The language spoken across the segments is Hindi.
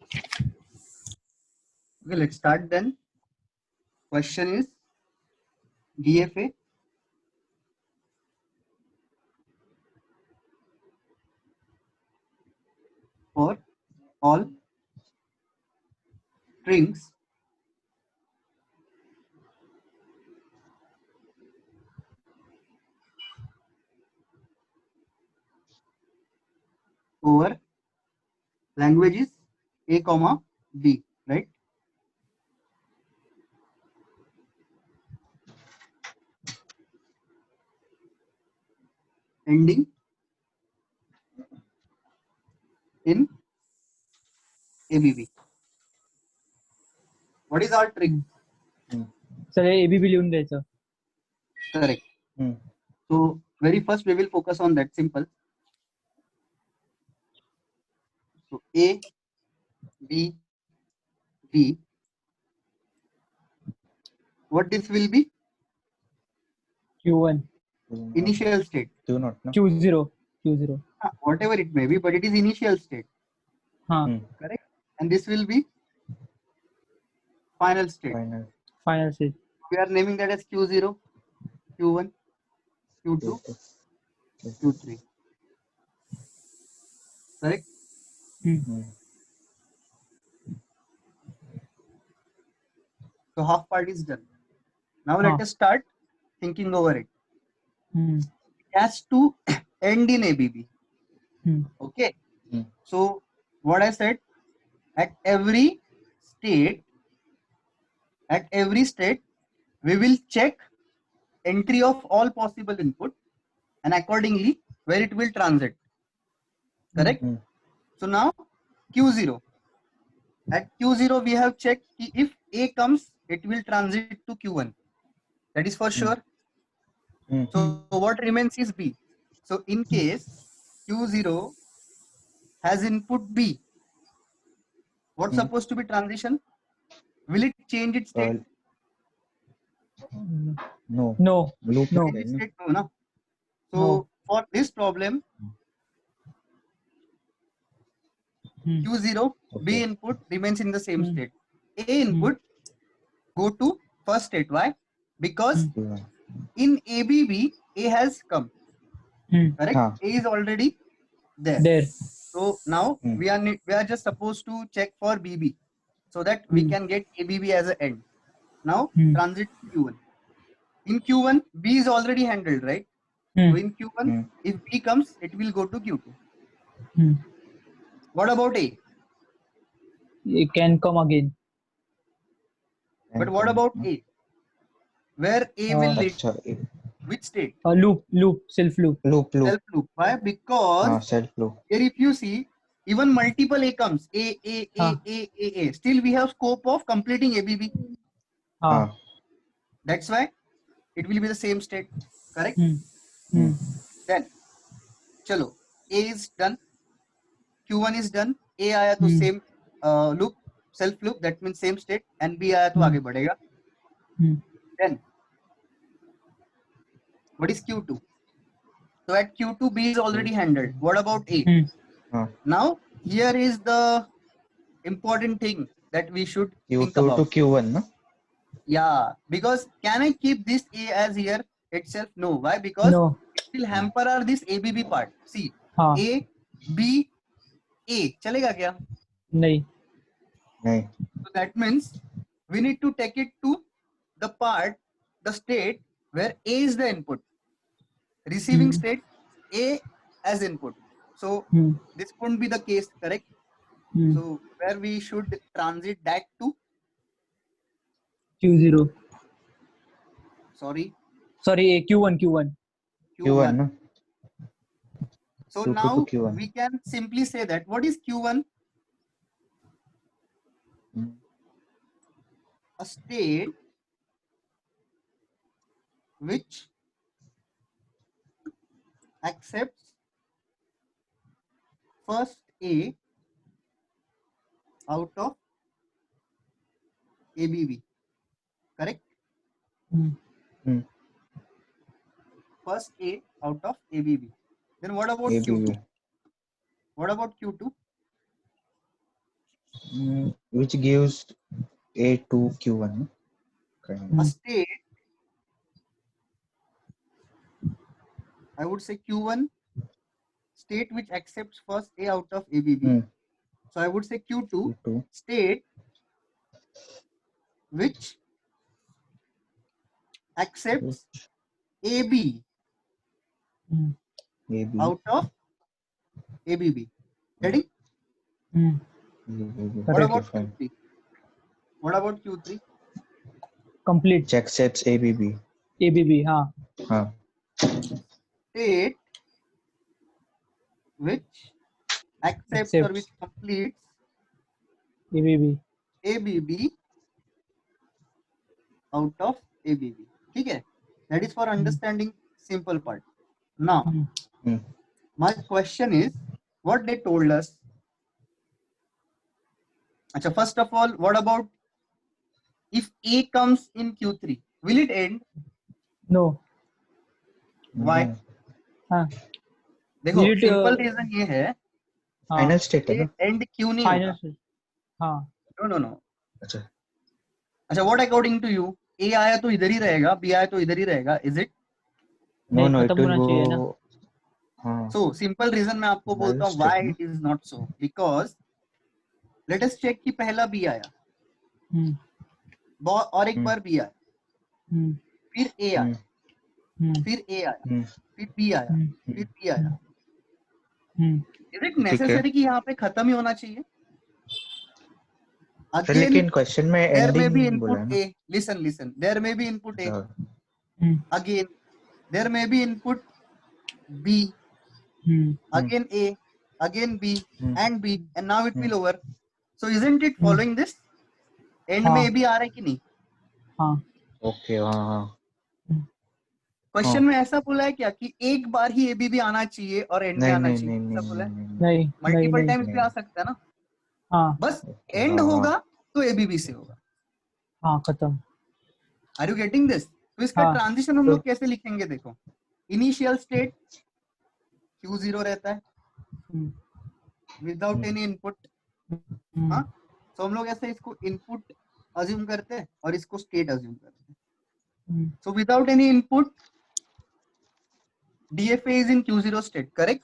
Okay, let's start then. Question is DFA for all strings over languages A comma B, right? Ending in ABB. What is our trick? Sir ABB लिहून द्यायचं. Correct. So very first we will focus on that, simple. So A, B, B. What this will be? Q1, Initial state. Q0, no? Q0. Whatever it may be, but it is initial state. Correct. And this will be final state. Final state. We are naming that as Q0, Q1, Q2, Q3. Correct. So half part is done. Now let us start thinking over it. It has to end in ABB. Okay. So what I said, at every state, we will check entry of all possible input and accordingly where it will transit. Correct. So now Q0. At Q0 we have checked if A comes, it will transit to Q1. That is for sure. So what remains is B. So in case Q0 has input B, what's supposed to be transition? Will it change its state? No. No. State, no. So for this problem, Q0, B input remains in the same state. A input go to first state. Why? Because in ABB, A has come. Correct? A is already there. So now we are just supposed to check for BB so that we can get ABB as an end. Now transit to Q1. In Q1, B is already handled, right? So in Q1, if B comes, it will go to Q2. What about A? It can come again. But what about A? Where A will lead? Which state? Loop, self loop. Self loop. Why? Because self loop. here if you see, even multiple A comes, A. Still we have scope of completing ABB. That's why it will be the same state. Correct? Then, chalo, A is done. Q1 is done. A आया तो same loop, self loop, that means same state, and B आया तो आगे बढ़ेगा. Then what is Q2? So at Q2, B is already handled. What about A? Now here is the important thing that we should think about. Q2 to Q1, no? Yeah, because can I keep this A as here itself? No. Why? Because it will hamper our this ABB part. See, A, B, A. चलेगा क्या? नहीं. So that means we need to take it to the part, the state where A is the input. Receiving state, A as input. So this won't be the case, correct? So where we should transit that to? Q0. Sorry, Q1. No? So Q2 now to Q1. we can simply say that what is Q1? A state which accepts first A out of ABB. Correct? First A out of ABB. Then what about Q2? What about Q2? which gives A to Q1, no? Kind A of. state, I would say Q1, state which accepts first A out of ABB. Hmm. So I would say Q2, Q2, state which accepts AB Hmm. AB, out of ABB. Getting? Hmm. AB. What Correct. Okay, about fine. Q3? What about Q3? Complete. Which accepts ABB. ABB. हाँ. हाँ. State which accepts or which Accepts. completes ABB. ABB out of ABB. ठीक है? That is for understanding simple part. Now, Hmm. Hmm. my question is, what they told us. Achha, first of all, what about if A comes in Q3? Will it end? No. Why? No. हाँ. देखो, Will it, सिंपल रीजन ये है हाँ. फाइनल स्टेट है कि ना. एंड क्यों नहीं Final. होगा. हाँ. No no no. अच्छा. अच्छा, what according to you, A आया तो इधर ही रहेगा, बी आया तो इधर ही रहेगा, इज इट? No, नहीं, no, it खत्म will होना चाहिए ना. go. हाँ. सो सिंपल रीजन मैं आपको बोलता हूँ Final why state, it is not so. Because let us check कि पहला बी आया Hmm. और एक Hmm. बार बी आया, Hmm. फिर ए आया, Hmm. फिर ए आया, Hmm. फिर बी आया, Hmm. फिर बी आया. Hmm. इज इट ठीक है. नेसेसरी कि यहाँ पे खत्म ही होना चाहिए? सर अगेन लेकिन क्वेश्चन में there may be एंडिंग बोला है input ना. A. Listen. There may be input A. अच्छा. Hmm. Again, there may be input B. Hmm. Again A. Again B. Hmm. And B. And now it Hmm. will over. So isn't it Hmm. following this? End में हाँ. A भी आ रहा है कि नहीं? हाँ. ओके. हाँ हाँ. क्वेश्चन में ऐसा बोला है क्या कि एक बार ही AB भी आना चाहिए और एंड में नहीं आना नहीं चाहिए? नहीं ऐसा बोला है? नहीं नहीं. नहीं. नहीं. मल्टीपल नहीं. टाइम्स भी नहीं. आ सकता है ना. हाँ. बस ओके. एंड हाँ हाँ. होगा तो ABB से होगा. हाँ. खत्म. Are you getting this? तो इसका हाँ. ट्रांजिशन हम लोग कैसे लिखेंगे? देखो, इनिशियल स्टेट Q0 रहता है Hmm. Without any input. Hmm. हाँ, तो हम लोग ऐसे इसको इनपुट अज्यूम करते हैं और इसको स्टेट अज्यूम करते हैं. Hmm. So without any input DFA is in Q0 state, correct?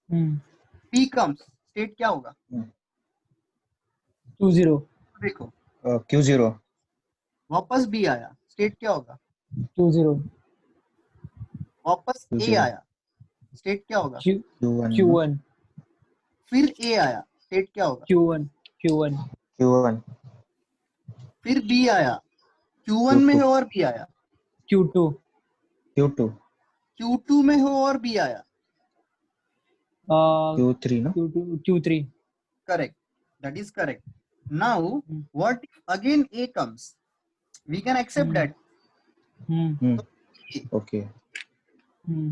Hmm. P comes, state क्या होगा? 2-0. देखो, Q0. वापस B आया, स्टेट क्या होगा? 2-0. वापस A Q0. आया, स्टेट क्या होगा? Q1. Q1. फिर A आया, स्टेट क्या होगा? Q1. Q1. Q1. फिर B आया, Q1 में Q2. हो और B आया, Q2. Q2. Q2 में हो और B आया, Q3 no. Q2. Q3. correct, that is correct. Now Hmm. what if again A comes? We can accept that. Hmm. Hmm. Okay. Hmm.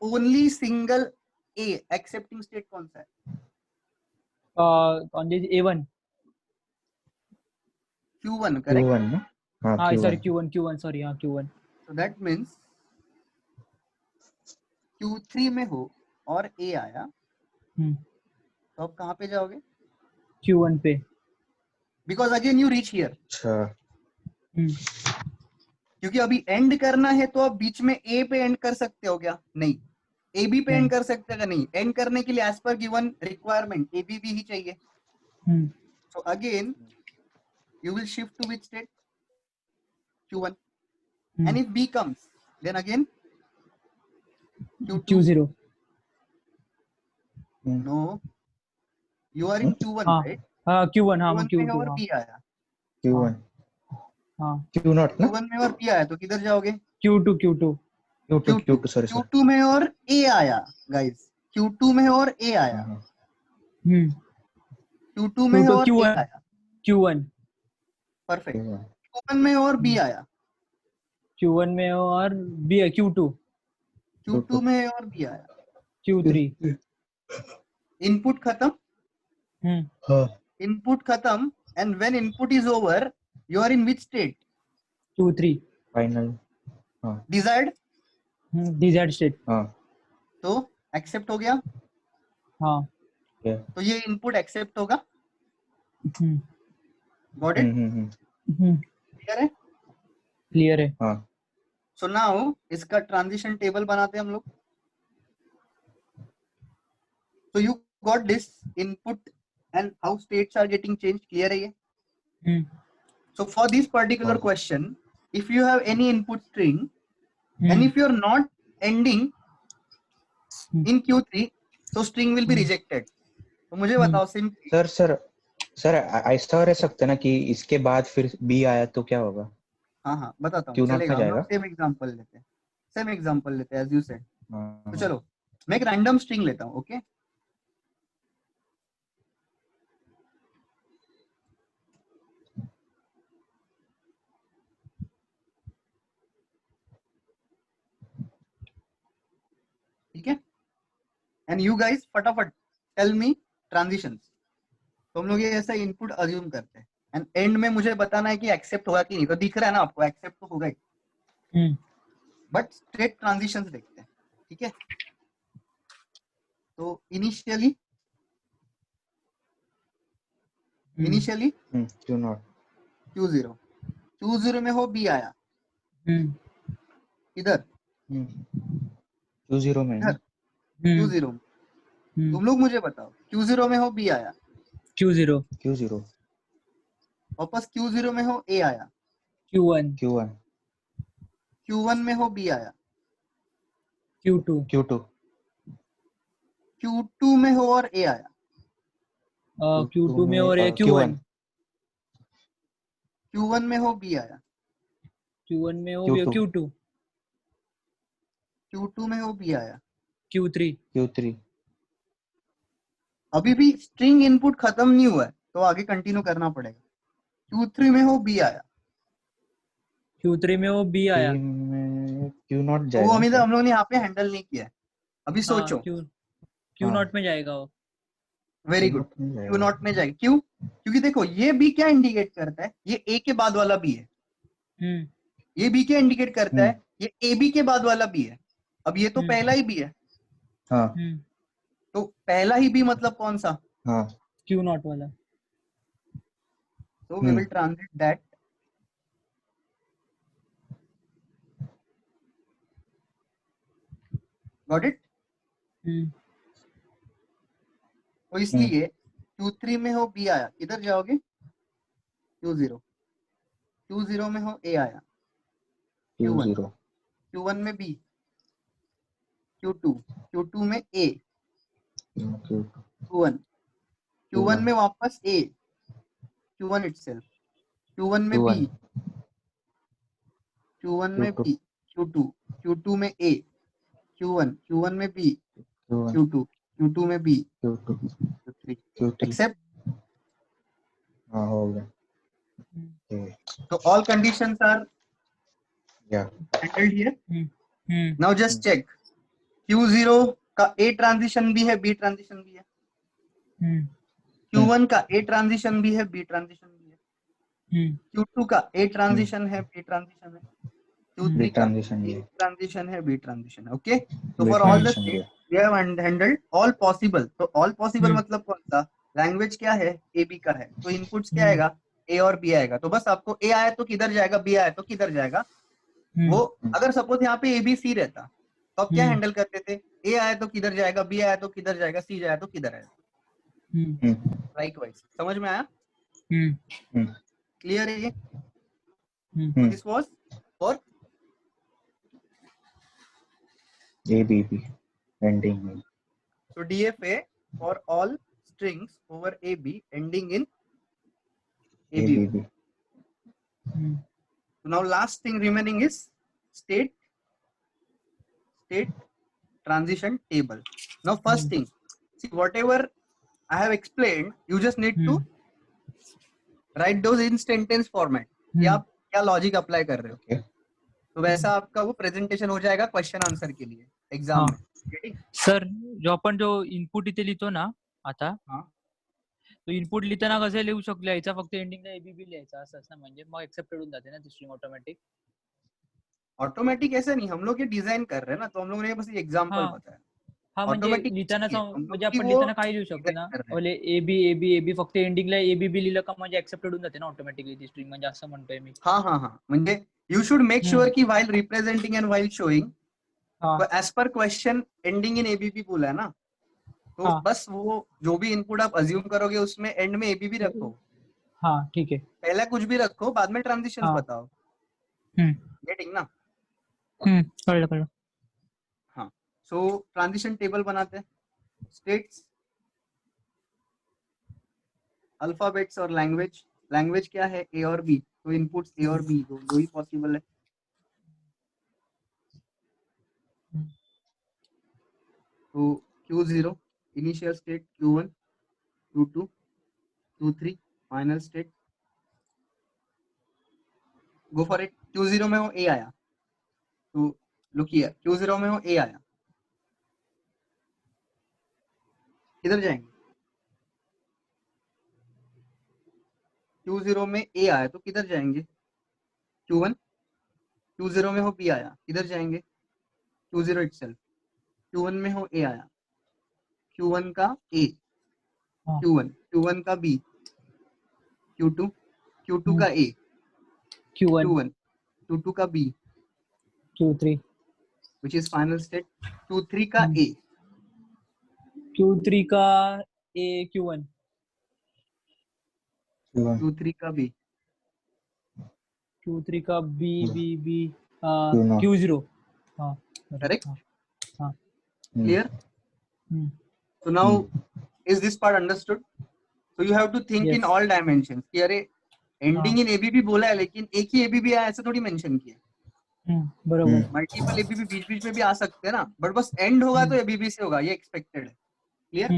Only single A accepting state कौन सा है? On the A1. Q1, correct? Q1 no. हाँ हाँ, Q1. sorry, Q1. Sorry, हाँ, Q1. So that means Q3 में हो और A आया, Hmm. तो आप कहाँ पे जाओगे? Q1 पे. Because again you reach here. अच्छा. Hmm. क्योंकि अभी एंड करना है तो आप बीच में A पे एंड कर सकते हो क्या? नहीं. AB पे एंड कर सकते हो क्या? नहीं. एंड करने के लिए as per given requirement ABB ही चाहिए. Hmm. So again you will shift to which state? Q1. Hmm. And if B comes, then again Q2. Q0. Hmm. No, you are in Q1, हाँ. right? हाँ, Q1. हाँ, Q1 में Q2. और हाँ. B आया, Q1. हाँ. Q0 ना. Q1 में और B आया तो किधर जाओगे? Q2. Q2 sorry. Q2 में और A आया, guys. Q2 में और A आया, हाँ. Hmm. Q2 में Q2. और A Q1. आया, Q1. परफेक्ट. Q1. Q1 में और B आया, Q1 में और B है Q2. Q2 में और B आया. Q3. इनपुट खत्म, Hmm. हाँ. इनपुट खत्म. And when input is over you are in which state? Q3. Final. हाँ. डिजायर्ड. Desired state. हाँ. तो एक्सेप्ट हो गया, हाँ. Yeah. तो ये इनपुट एक्सेप्ट होगा. Got it? क्लियर है? क्लियर है. हाँ. सो नाउ इसका ट्रांजिशन टेबल बनाते हैं हम लोग. So you got this input and how states are getting changed. Clear है ये? So for this particular हाँ. question, if you have any input string and if you are not ending in Q3, so string will be rejected. तो मुझे बताओ simply. सर ऐसा रह सकता है ना कि इसके बाद फिर बी आया तो क्या होगा? हाँ बताता हूँ, Q0 में चलेगा. हम लोग जाएगा? सेम एग्जांपल लेते हैं. सेम एग्जांपल लेते हैं as you said. हाँ. तो चलो मैं एक रैंडम स्ट्रिंग लेता हूँ. ओके, ठीक है. एंड यू गाइस फटाफट टेल मी ट्रांजिशंस. तो हम लोग ये ऐसा इनपुट अज्यूम करते हैं एंड एंड में मुझे बताना है कि एक्सेप्ट होगा कि नहीं. तो दिख रहा है ना आपको, एक्सेप्ट तो होगा ही. बट स्टेट ट्रांजिशंस देखते हैं. ठीक है. तो इनिशियली Q0. Q0 में हो बी आया इधर, Q0 में ना? Q0 में. तुम लोग मुझे बताओ Q0 में हो बी आया, Q0. वापस Q0 में हो ए आया, Q1. Q1 में हो बी आया, Q2. Q2 में हो और ए आया, Q2 में और ये Q1. Q1 में हो बी आया, Q1 में हो ये Q2. Q2 में हो बी आया, Q3. अभी भी स्ट्रिंग इनपुट खत्म नहीं हुआ है तो आगे कंटिन्यू करना पड़ेगा. Q3 में हो बी आया, Q3 में वो B आया. Q0 तो वो जाएगा अभी क्या? हम लोग ने यहाँ पे हैंडल नहीं किया है. अभी सोचो. Q0 में जाएगा वो. Very good. Q0 में जाएगा. क्यों? क्योंकि देखो ये बी क्या इंडिकेट करता है, ये ए के बाद वाला बी है. ये बी क्या इंडिकेट करता है, ये ए बी के बाद वाला बी है. अब ये तो पहला ही बी है. हाँ. तो पहला ही बी मतलब कौन सा? हाँ. Q0 वाला. So we will transit that. Got it? तो इसलिए Q3 में हो बी आया, किधर जाओगे? Q0. Q0 में हो ए आया, Q1. Q1 में बी, Q2 में ए, Q1 में वापस ए, Q1 itself. Q1 में बी, Q1 में बी, Q2 में ए, Q1 में बी, Q2 में बी, Q3. Except. हाँ हो गया. So all conditions are handled here. Now just check. Q0 का A ट्रांजिशन भी है, B ट्रांजिशन भी है. Q1 का A ट्रांजिशन भी है, B ट्रांजिशन भी है. Q2 का A ट्रांजिशन है, B ट्रांजिशन है. Q3 का A ट्रांजिशन है, B ट्रांजिशन है. ओके. तो for all the state we have handled all possible. तो ऑल पॉसिबल मतलब कौन सा? लैंग्वेज क्या है? ए बी का है. तो इनपुट्स क्या आएगा? ए और बी आएगा. तो बस आपको ए आया तो किधर जाएगा, बी आया तो किधर जाएगा. वो अगर सपोज यहाँ पे ए बी सी रहता तो आप क्या हैंडल करते थे? ए आया तो किधर जाएगा, बी आया तो किधर जाएगा, सी जाए तो किधर आएगा. लाइकवाइज. समझ में आया? क्लियर है ये? This was for ABB ending in. So DFA for all strings over AB ending in ABB. So now last thing remaining is state transition table. Now first thing, see whatever I have explained, you just need to write those in sentence format. कि आप क्या लॉजिक अप्लाई कर रहे हो. तो वैसा आपका वो प्रेजेंटेशन हो जाएगा क्वेश्चन आंसर के लिए एग्जाम में. सर जो इनपुट इथे लिहितो ना आता, तो इनपुट लिहिताना कसं लिहू शकतो? लिहायचा फक्त एंडिंगला एबीबी लिहायचा असं ना, म्हणजे मग एक्सेप्टेड होऊन जाते ना ती स्ट्रिंग ऑटोमॅटिक ऐसा नहीं, हम लोग ये डिजाइन कर रहे हैं ना, तो हम लोगों ने बस एग्जांपल बताया. हा म्हणजे Automatic लिहिताना check आहे. म्हणजे आपण की वो लिहिताना काय लिहू शकतो ना कर रहा है. ओले ए बी फक्त एंडिंगला एबीबी लिहिलं का म्हणजे ऍक्सेप्टेड होऊन जाते ना ऑटोमॅटिकली ती स्ट्रिंग म्हणजे असं म्हणतोय मी. हाँ म्हणजे यू शुड मेक श्योर कि while representing and while showing हाँ एज पर क्वेश्चन एंडिंग इन एबीबी बोला है ना, तो हाँ बस वो जो भी इनपुट आप अज्यूम करोगे उसमें एंड में एबीबी रखो, हाँ ठीक है. पहला कुछ भी रखो, बाद में ट्रांजिशंस हाँ. बताओ. हम्म गेटिंग ना. कळलं. हाँ, सो ट्रांजिशन टेबल बनाते हैं. स्टेट्स, अल्फाबेट्स और लैंग्वेज. लैंग्वेज क्या है? ए और बी. तो इनपुट्स ए और बी दो ही पॉसिबल है. तो Q0 initial state, Q1, Q2, Q3 final state. Go for it. Q0 में वो A आया, तो लुक हियर, Q0 में वो A आया, किधर जाएंगे? Q0 में A आया तो किधर जाएंगे? Q1. Q0 में हो B आया, किधर जाएंगे? Q0 itself. Q1 में हो A आया, Q1 का A, हाँ. Q1 का B, Q2, Q2 का A, Q1 Q1, Q2 का B, Q3 which is final state, Q3 का A, Q3 का A Q1 Q1, Q3 का B, Q3 का B B B Q0. Q0. हाँ correct? हाँ. Clear? So now, is this part understood? So you have to think in Yes. all dimensions. कि अरे ending in ABB बोला है लेकिन एक ही ABB आया ऐसा थोड़ी मेंशन किया. बरोबर. मल्टीपल ABB बीच बीच में भी आ सकते हैं ना, बट बस एंड होगा तो ABB से होगा, ये एक्सपेक्टेड है. क्लियर?